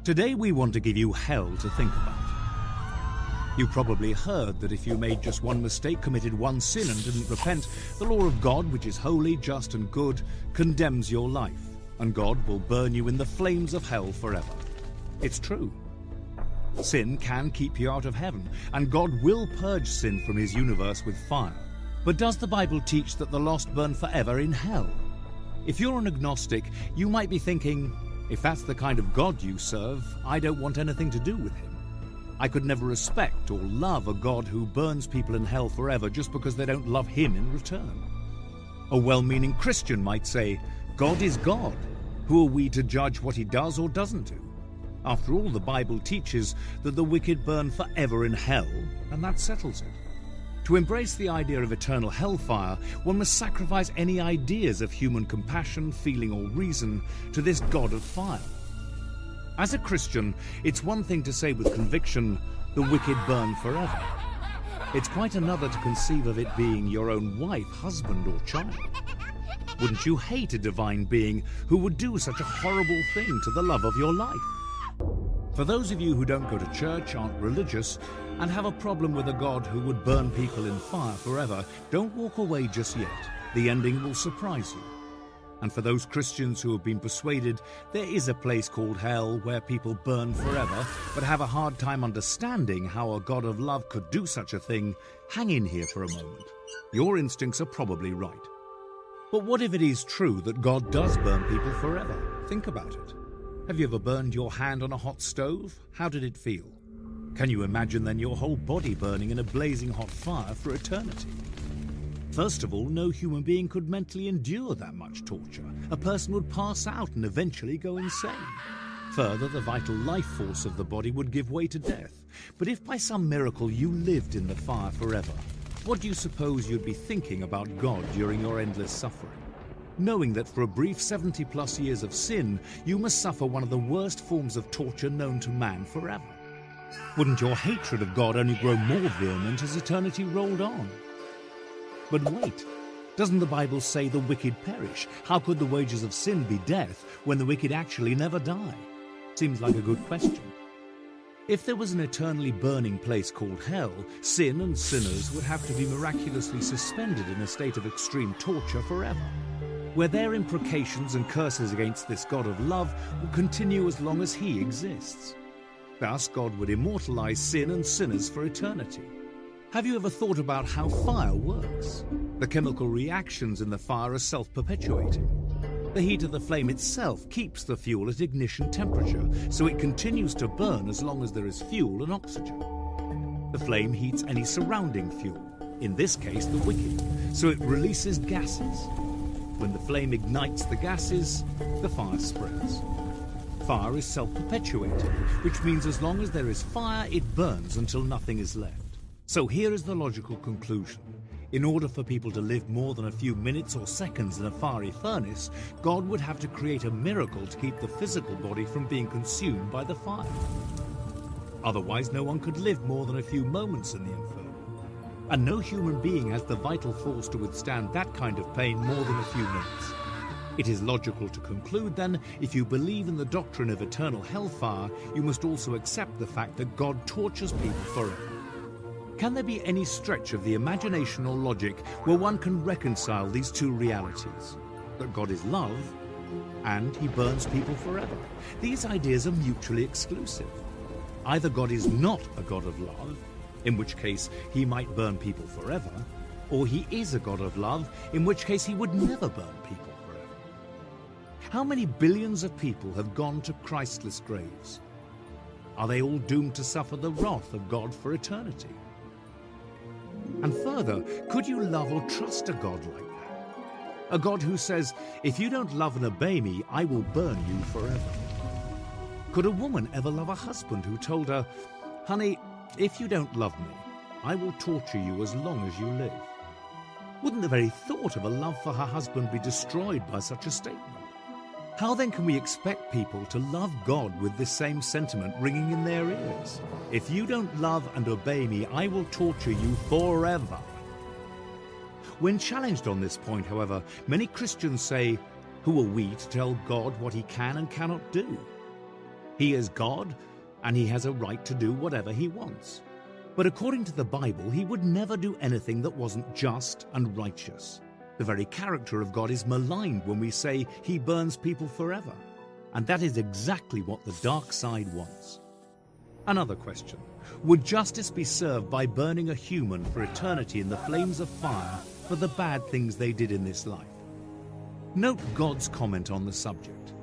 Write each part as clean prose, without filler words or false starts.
Today we want to give you hell to think about. You probably heard that if you made just one mistake, committed one sin and didn't repent, the law of God, which is holy, just and good, condemns your life, and God will burn you in the flames of hell forever. It's true. Sin can keep you out of heaven, and God will purge sin from his universe with fire. But does the Bible teach that the lost burn forever in hell? If you're an agnostic, you might be thinking, if that's the kind of God you serve, I don't want anything to do with him. I could never respect or love a God who burns people in hell forever just because they don't love him in return. A well-meaning Christian might say, God is God. Who are we to judge what he does or doesn't do? After all, the Bible teaches that the wicked burn forever in hell, and that settles it. To embrace the idea of eternal hellfire, one must sacrifice any ideas of human compassion, feeling, or reason to this God of fire. As a Christian, it's one thing to say with conviction, the wicked burn forever. It's quite another to conceive of it being your own wife, husband, or child. Wouldn't you hate a divine being who would do such a horrible thing to the love of your life? For those of you who don't go to church, aren't religious, and have a problem with a God who would burn people in fire forever, don't walk away just yet. The ending will surprise you. And for those Christians who have been persuaded there is a place called hell where people burn forever, but have a hard time understanding how a God of love could do such a thing, hang in here for a moment. Your instincts are probably right. But what if it is true that God does burn people forever? Think about it. Have you ever burned your hand on a hot stove? How did it feel? Can you imagine then your whole body burning in a blazing hot fire for eternity? First of all, no human being could mentally endure that much torture. A person would pass out and eventually go insane. Further, the vital life force of the body would give way to death. But if by some miracle you lived in the fire forever, what do you suppose you'd be thinking about God during your endless suffering? Knowing that for a brief 70-plus years of sin, you must suffer one of the worst forms of torture known to man forever. Wouldn't your hatred of God only grow more vehement as eternity rolled on? But wait, doesn't the Bible say the wicked perish? How could the wages of sin be death when the wicked actually never die? Seems like a good question. If there was an eternally burning place called hell, sin and sinners would have to be miraculously suspended in a state of extreme torture forever, where their imprecations and curses against this God of love will continue as long as he exists. Thus, God would immortalize sin and sinners for eternity. Have you ever thought about how fire works? The chemical reactions in the fire are self-perpetuating. The heat of the flame itself keeps the fuel at ignition temperature, so it continues to burn as long as there is fuel and oxygen. The flame heats any surrounding fuel, in this case the wicked, so it releases gases. When the flame ignites the gases, the fire spreads. Fire is self-perpetuating, which means as long as there is fire, it burns until nothing is left. So here is the logical conclusion. In order for people to live more than a few minutes or seconds in a fiery furnace, God would have to create a miracle to keep the physical body from being consumed by the fire. Otherwise, no one could live more than a few moments in the inferno. And no human being has the vital force to withstand that kind of pain more than a few minutes. It is logical to conclude, then, if you believe in the doctrine of eternal hellfire, you must also accept the fact that God tortures people forever. Can there be any stretch of the imagination or logic where one can reconcile these two realities? That God is love, and he burns people forever. These ideas are mutually exclusive. Either God is not a God of love, in which case he might burn people forever, or he is a God of love, in which case he would never burn people forever. How many billions of people have gone to Christless graves? Are they all doomed to suffer the wrath of God for eternity? And further, could you love or trust a God like that? A God who says, if you don't love and obey me, I will burn you forever. Could a woman ever love a husband who told her, honey, if you don't love me, I will torture you as long as you live? Wouldn't the very thought of a love for her husband be destroyed by such a statement? How then can we expect people to love God with this same sentiment ringing in their ears? If you don't love and obey me, I will torture you forever. When challenged on this point, however, many Christians say, who are we to tell God what he can and cannot do? He is God, and he has a right to do whatever he wants. But according to the Bible, he would never do anything that wasn't just and righteous. The very character of God is maligned when we say he burns people forever. And that is exactly what the dark side wants. Another question. Would justice be served by burning a human for eternity in the flames of fire for the bad things they did in this life? Note God's comment on the subject.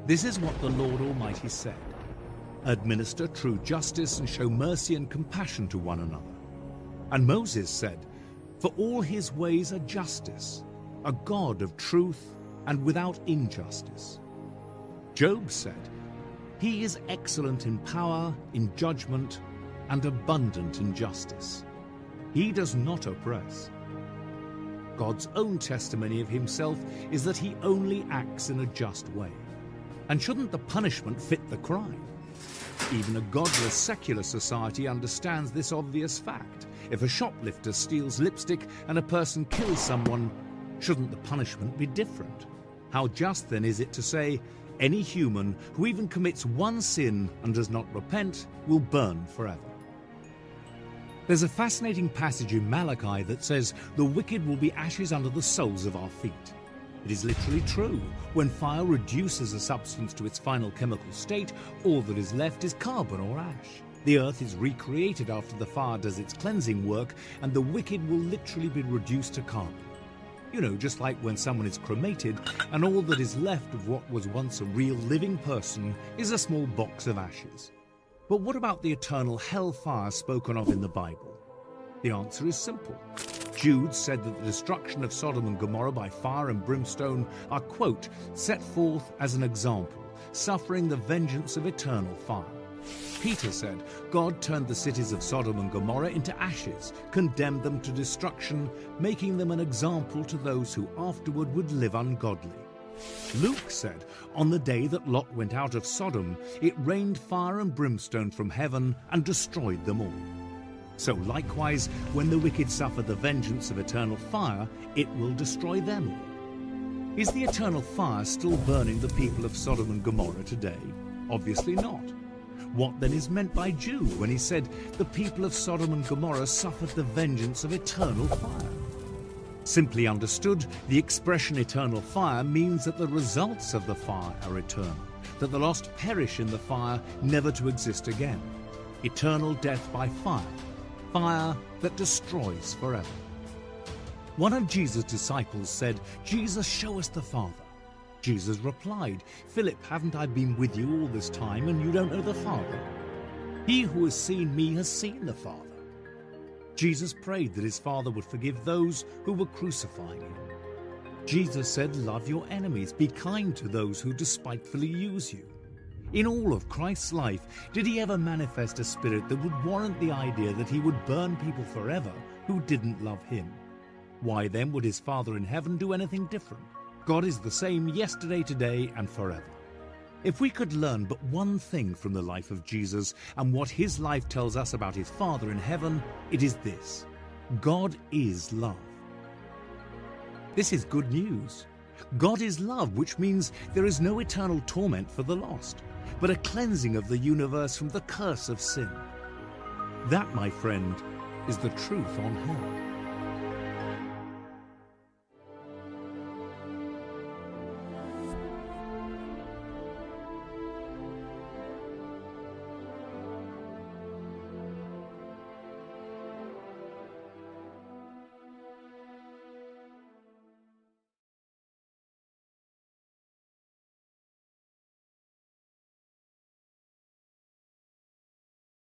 This is what the Lord Almighty said. Administer true justice and show mercy and compassion to one another. And Moses said, for all his ways are justice, a God of truth and without injustice. Job said, he is excellent in power, in judgment, and abundant in justice. He does not oppress. God's own testimony of himself is that he only acts in a just way. And shouldn't the punishment fit the crime? Even a godless secular society understands this obvious fact. If a shoplifter steals lipstick and a person kills someone, shouldn't the punishment be different? How just then is it to say, any human who even commits one sin and does not repent will burn forever? There's a fascinating passage in Malachi that says, the wicked will be ashes under the soles of our feet. It is literally true. When fire reduces a substance to its final chemical state, all that is left is carbon or ash. The earth is recreated after the fire does its cleansing work, and the wicked will literally be reduced to carbon. You know, just like when someone is cremated, and all that is left of what was once a real living person is a small box of ashes. But what about the eternal hellfire spoken of in the Bible? The answer is simple. Jude said that the destruction of Sodom and Gomorrah by fire and brimstone are, quote, set forth as an example, suffering the vengeance of eternal fire. Peter said, God turned the cities of Sodom and Gomorrah into ashes, condemned them to destruction, making them an example to those who afterward would live ungodly. Luke said, on the day that Lot went out of Sodom, it rained fire and brimstone from heaven and destroyed them all. So likewise, when the wicked suffer the vengeance of eternal fire, it will destroy them all. Is the eternal fire still burning the people of Sodom and Gomorrah today? Obviously not. What then is meant by Jude when he said, the people of Sodom and Gomorrah suffered the vengeance of eternal fire? Simply understood, the expression eternal fire means that the results of the fire are eternal, that the lost perish in the fire, never to exist again. Eternal death by fire, fire that destroys forever. One of Jesus' disciples said, Jesus, show us the Father. Jesus replied, Philip, haven't I been with you all this time, and you don't know the Father? He who has seen me has seen the Father. Jesus prayed that his Father would forgive those who were crucifying him. Jesus said, love your enemies, be kind to those who despitefully use you. In all of Christ's life, did he ever manifest a spirit that would warrant the idea that he would burn people forever who didn't love him? Why then would his Father in heaven do anything different? God is the same yesterday, today, and forever. If we could learn but one thing from the life of Jesus and what his life tells us about his Father in heaven, it is this: God is love. This is good news. God is love, which means there is no eternal torment for the lost, but a cleansing of the universe from the curse of sin. That, my friend, is the truth on hell.